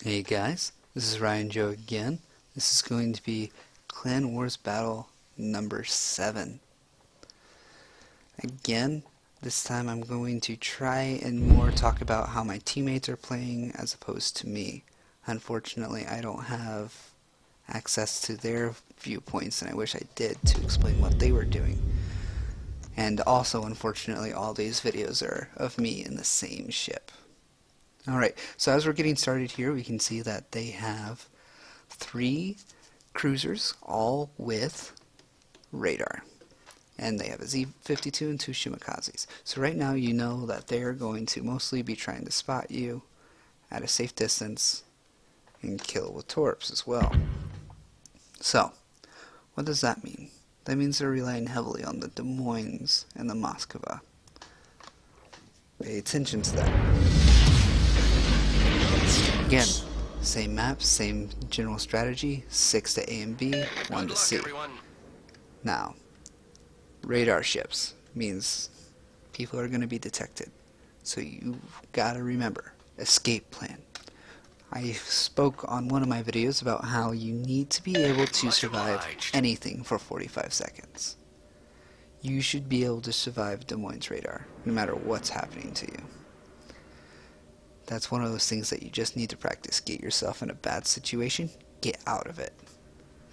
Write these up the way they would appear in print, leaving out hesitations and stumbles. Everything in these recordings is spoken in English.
Hey guys, this is Ryan Joe again. This is going to be Clan Wars Battle number 7. Again, this time I'm going to try and more talk about how my teammates are playing as opposed to me. Unfortunately, I don't have access to their viewpoints, and I wish I did to explain what they were doing. And also, unfortunately, all these videos are of me in the same ship. Alright, so as we're getting started here, we can see that they have 3 cruisers, all with radar. And they have a Z-52 and 2 Shimikazes. So right now you know that they are going to mostly be trying to spot you at a safe distance and kill with torps as well. So, what does that mean? That means they're relying heavily on the Des Moines and the Moskva. Pay attention to that. Again, same map, same general strategy, 6 to A and B, 1 to C. Now, radar ships means people are going to be detected. So you've got to remember, escape plan. I spoke on one of my videos about how you need to be able to survive anything for 45 seconds. You should be able to survive Des Moines radar, no matter what's happening to you. That's one of those things that you just need to practice. Get yourself in a bad situation, get out of it,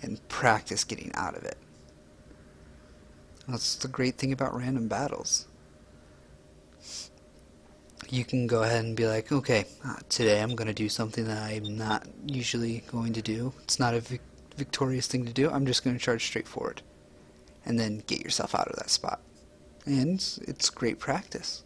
and practice getting out of it. That's the great thing about random battles. You can go ahead and be like, okay, today I'm going to do something that I'm not usually going to do. It's not a victorious thing to do. I'm just going to charge straight forward. And then get yourself out of that spot. And it's great practice.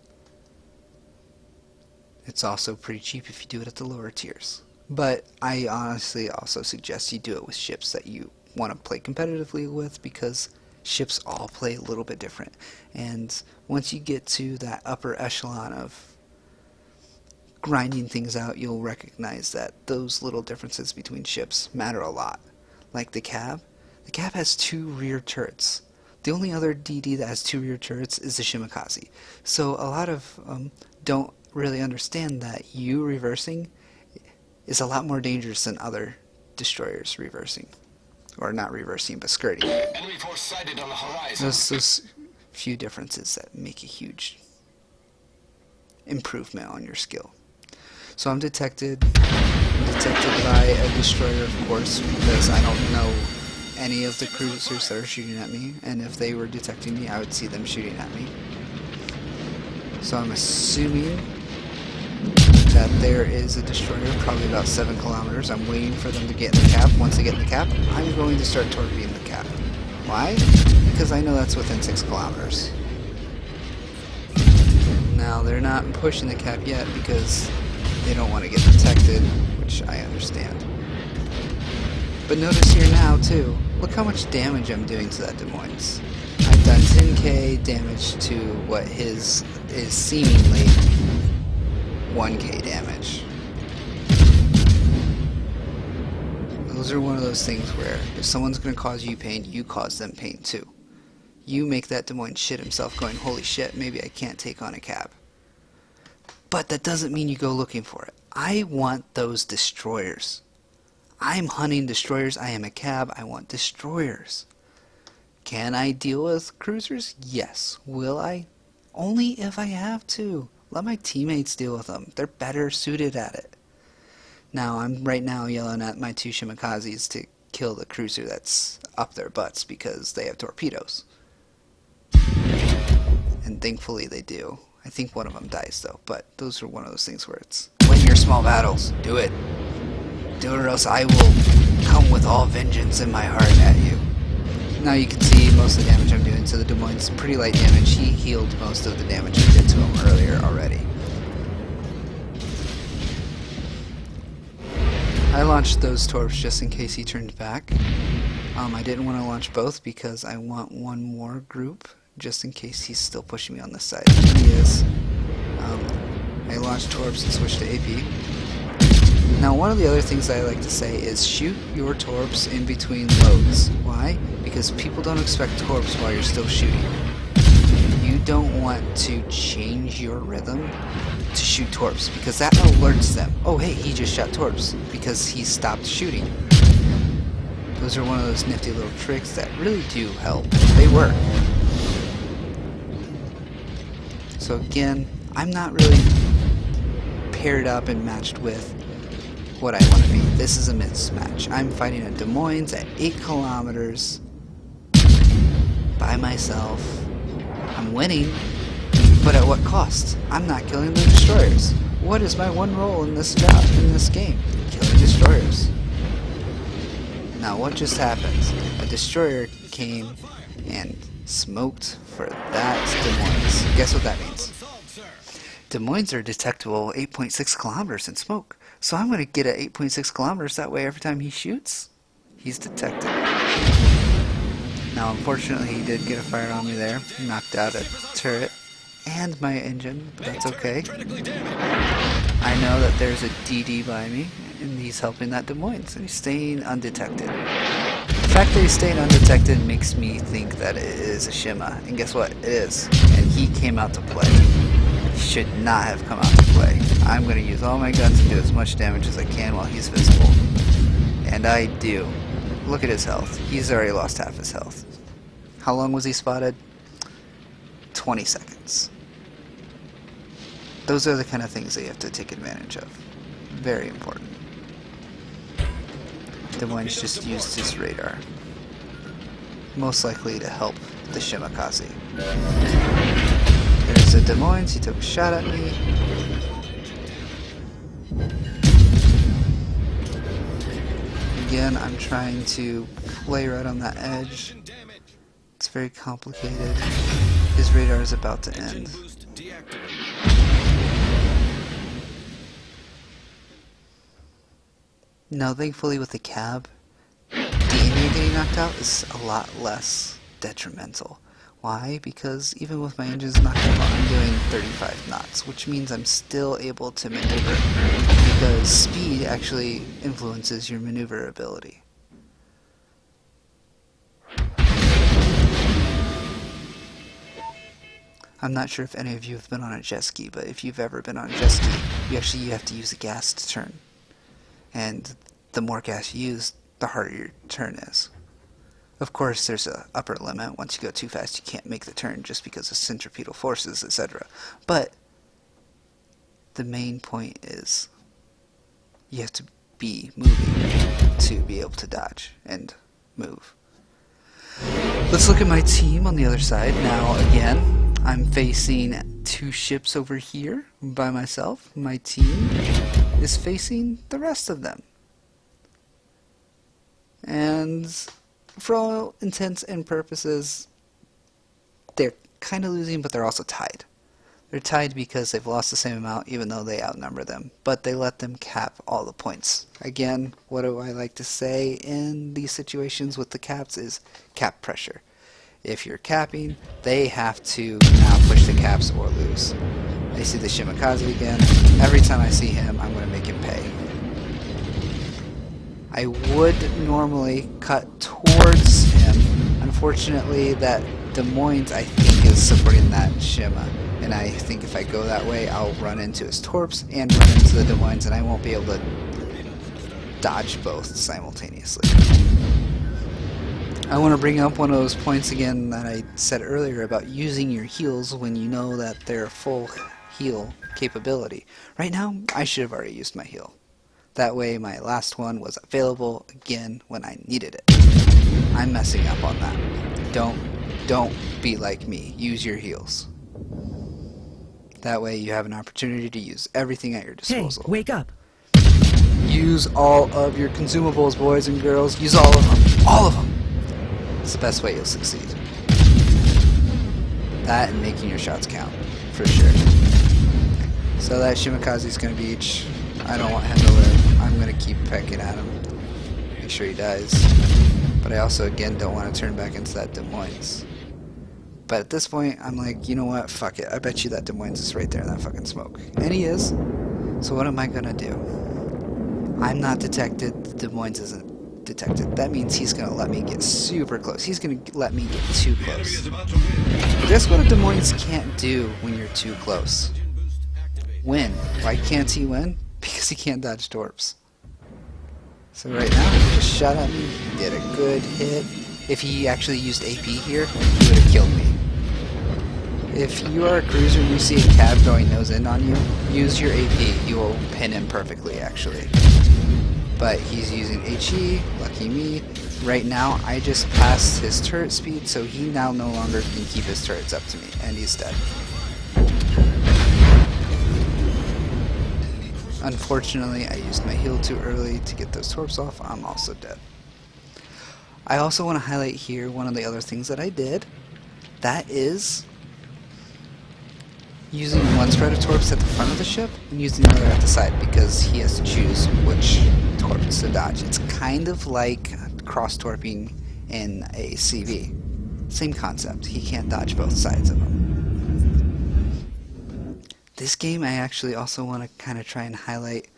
It's also pretty cheap if you do it at the lower tiers. But I honestly also suggest you do it with ships that you want to play competitively with, because ships all play a little bit different. And once you get to that upper echelon of grinding things out, you'll recognize that those little differences between ships matter a lot. Like the cab. The cab has 2 rear turrets. The only other DD that has 2 rear turrets is the Shimikaze. So a lot of don't really understand that you reversing is a lot more dangerous than other destroyers reversing. Or not reversing, but skirting. Enemy force sighted on the horizon. Those few differences that make a huge improvement on your skill. So I'm detected by a destroyer, of course, because I don't know any of the cruisers that are shooting at me, and if they were detecting me, I would see them shooting at me. So I'm assuming that there is a destroyer, probably about 7 kilometers. I'm waiting for them to get in the cap. Once they get in the cap, I'm going to start torpedoing the cap. Why? Because I know that's within 6 kilometers. Now, they're not pushing the cap yet because they don't want to get detected, which I understand. But notice here now, too, look how much damage I'm doing to that Des Moines. I've done 10k damage to what his is seemingly 1k damage. Those are one of those things where if someone's going to cause you pain, you cause them pain too. You make that Des Moines shit himself going, holy shit, maybe I can't take on a cab. But that doesn't mean you go looking for it. I want those destroyers. I'm hunting destroyers. I am a cab. I want destroyers. Can I deal with cruisers? Yes. Will I? Only if I have to. Let my teammates deal with them. They're better suited at it. Now, I'm right now yelling at my 2 Shimikazes to kill the cruiser that's up their butts because they have torpedoes. And thankfully they do. I think one of them dies though, but those are one of those things where it's win your small battles. Do it. Do it or else I will come with all vengeance in my heart at you. Now you can see most of the damage I'm doing to the Des Moines. Pretty light damage. He healed most of the damage I did to him earlier already. I launched those torps just in case he turned back. I didn't want to launch both because I want one more group just in case he's still pushing me on this side. He is. I launched torps and switched to AP. Now, one of the other things I like to say is shoot your torps in between loads. Why? Because people don't expect torps while you're still shooting. You don't want to change your rhythm to shoot torps, because that alerts them. Oh hey, he just shot torps because he stopped shooting. Those are one of those nifty little tricks that really do help. They work. So again, I'm not really paired up and matched with what I want to be. This is a mismatch. I'm fighting a Des Moines at 8 kilometers by myself. I'm winning, but at what cost? I'm not killing the destroyers. What is my one role in this job, in this game? Killing destroyers. Now what just happened? A destroyer came and smoked for that Des Moines. Guess what that means? Des Moines are detectable 8.6 kilometers in smoke. So I'm going to get at 8.6 kilometers, that way every time he shoots, he's detected. Now unfortunately he did get a fire on me there, knocked out a turret and my engine, but that's okay. I know that there's a DD by me, and he's helping that Des Moines, and he's staying undetected. The fact that he's staying undetected makes me think that it is a Shima, and guess what? It is. And he came out to play. He should not have come out to play. I'm going to use all my guns and do as much damage as I can while he's visible. And I do. Look at his health. He's already lost half his health. How long was he spotted? 20 seconds. Those are the kind of things that you have to take advantage of. Very important. Des Moines just used his radar. Most likely to help the Shimakaze. There's a Des Moines, he took a shot at me. Again, I'm trying to play right on that edge. It's very complicated. His radar is about to end. Now, thankfully with the cab, the enemy getting knocked out is a lot less detrimental. Why? Because even with my engines knocked out, I'm doing 35 knots, which means I'm still able to maneuver, because speed actually influences your maneuverability. I'm not sure if any of you have been on a jet ski, but if you've ever been on a jet ski, you have to use the gas to turn. And the more gas you use, the harder your turn is. Of course, there's an upper limit. Once you go too fast, you can't make the turn just because of centripetal forces, etc. But the main point is you have to be moving to be able to dodge and move. Let's look at my team on the other side. Now, again, I'm facing 2 ships over here by myself. My team is facing the rest of them. And for all intents and purposes, they're kind of losing, but they're also tied. They're tied because they've lost the same amount even though they outnumber them, but they let them cap all the points. Again, what do I like to say in these situations with the caps is cap pressure. If you're capping, they have to now push the caps or lose. I see the Shimakaze again. Every time I see him, I'm going to make him pay. I would normally cut towards him. Unfortunately, that Des Moines, I think, is supporting that Shima. And I think if I go that way, I'll run into his torps and run into the Des Moines, and I won't be able to dodge both simultaneously. I want to bring up one of those points again that I said earlier about using your heals when you know that they're full heal capability. Right now, I should have already used my heal. That way my last one was available again when I needed it. I'm messing up on that. Don't be like me. Use your heals. That way you have an opportunity to use everything at your disposal. Hey, wake up! Use all of your consumables, boys and girls. Use all of them. All of them! It's the best way you'll succeed. That and making your shots count, for sure. So that Shimakaze's gonna beach. I don't want him to live. I'm gonna keep pecking at him. Make sure he dies. But I also, again, don't want to turn back into that Des Moines. But at this point, I'm like, you know what? Fuck it. I bet you that Des Moines is right there in that fucking smoke. And he is. So what am I gonna do? I'm not detected. Des Moines isn't detected. That means he's going to let me get super close. He's going to let me get too close. Guess what a Des Moines can't do when you're too close? Win. Why can't he win? Because he can't dodge torps. So right now, he just shot at me, did a good hit. If he actually used AP here, he would have killed me. If you are a cruiser and you see a cab going nose in on you, use your AP. You will pin him perfectly, actually. But he's using HE, lucky me. Right now, I just passed his turret speed, so he now no longer can keep his turrets up to me, and he's dead. Unfortunately, I used my heal too early to get those torps off. I'm also dead. I also want to highlight here one of the other things that I did. That is using one spread of torps at the front of the ship and using the other at the side, because he has to choose which torps to dodge. It's kind of like cross-torping in a CV. Same concept. He can't dodge both sides of them. This game, I actually also want to kind of try and highlight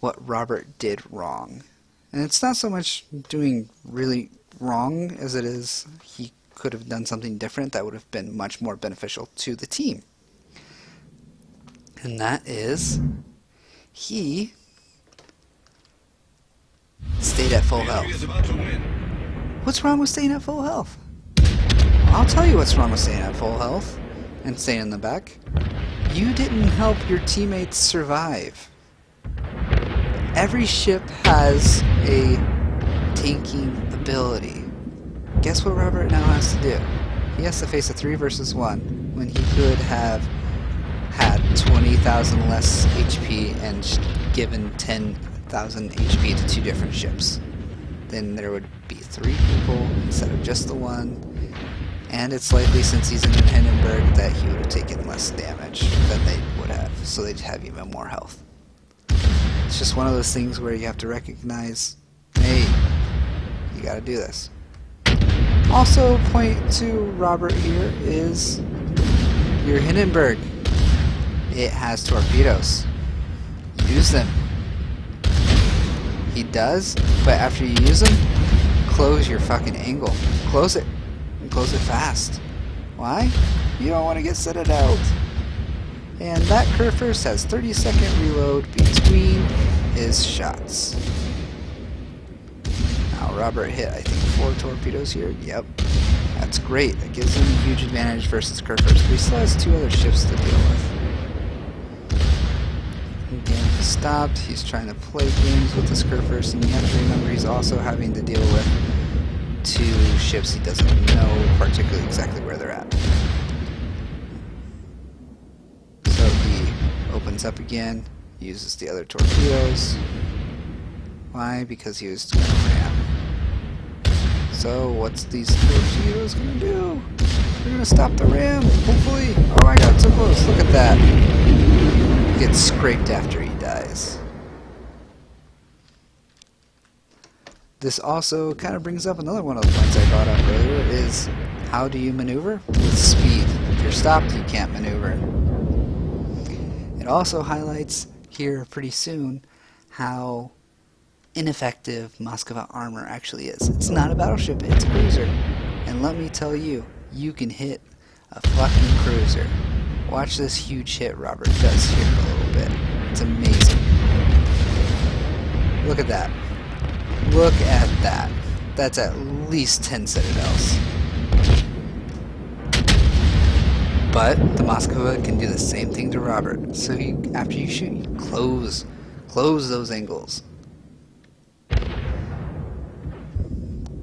what Robert did wrong. And it's not so much doing really wrong as it is he could have done something different that would have been much more beneficial to the team. And that is, he stayed at full health. What's wrong with staying at full health? I'll tell you what's wrong with staying at full health and staying in the back. You didn't help your teammates survive. Every ship has a tanking ability. Guess what Robert now has to do? He has to face a 3 versus 1 when he could have had 20,000 less HP and given 10,000 HP to 2 different ships. Then there would be 3 people instead of just the 1, and it's likely, since he's in Hindenburg, that he would have taken less damage than they would have, so they'd have even more health. It's just one of those things where you have to recognize, hey, you gotta do this. Also, point to Robert here is your Hindenburg. It has torpedoes. Use them. He does, but after you use them, close your fucking angle. Close it. And close it fast. Why? You don't want to get citadeled. And that Curfirst has 30-second reload between his shots. Now Robert hit, I think, 4 torpedoes here. Yep. That's great. That gives him a huge advantage versus Curfirst, but he still has 2 other ships to deal with. Again, he stopped. He's trying to play games with this Curfirst, and you have to remember he's also having to deal with 2 ships he doesn't know particularly exactly where they're at. So he opens up again, uses the other torpedoes. Why? Because he was going to ram. So what's these torpedoes going to do? They're going to stop the ram, hopefully. Oh my god, so close. Look at that. He gets scraped after he dies. This also kind of brings up another one of the points I brought up earlier, is how do you maneuver? With speed. If you're stopped, you can't maneuver. It also highlights here pretty soon how ineffective Moskva armor actually is. It's not a battleship, it's a cruiser. And let me tell you, you can hit a fucking cruiser. Watch this huge hit Robert does here a little bit. It's amazing. Look at that. Look at that. That's at least 10 citadels. But the Moskva can do the same thing to Robert. So after you shoot, you close those angles.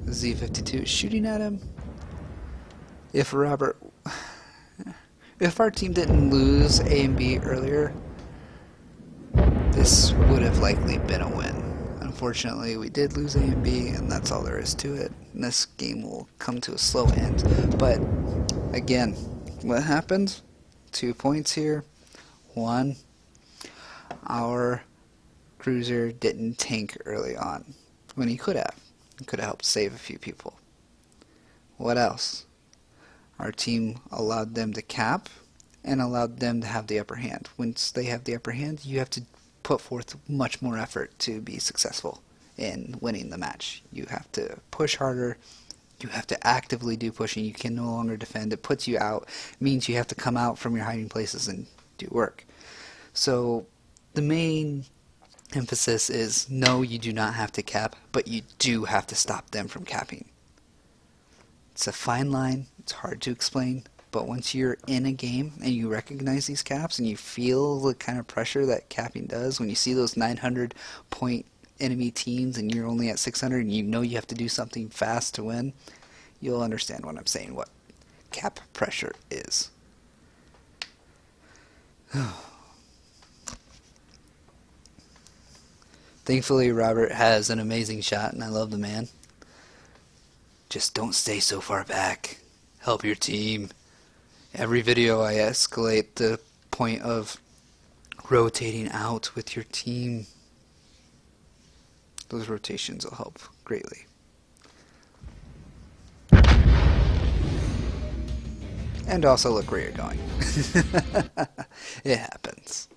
Z-52 is shooting at him. If our team didn't lose A and B earlier, this would have likely been a win. Unfortunately, we did lose A and B, and that's all there is to it. And this game will come to a slow end. But again, what happened? 2 points here. 1, our cruiser didn't tank early on when he could have. He could have helped save a few people. What else? Our team allowed them to cap and allowed them to have the upper hand. Once they have the upper hand, you have to put forth much more effort to be successful. in winning the match. You have to push harder. You have to actively do pushing. You can no longer defend. It puts you out. It means you have to come out from your hiding places and do work. So the main emphasis is no, you do not have to cap, but you do have to stop them from capping. It's a fine line. It's hard to explain. But once you're in a game and you recognize these caps and you feel the kind of pressure that capping does, when you see those 900 point enemy teams and you're only at 600 and you know you have to do something fast to win, you'll understand what I'm saying, what cap pressure is. Thankfully, Robert has an amazing shot, and I love the man. Just don't stay so far back. Help your team. Every video I escalate the point of rotating out with your team. Those rotations will help greatly. And also look where you're going. It happens.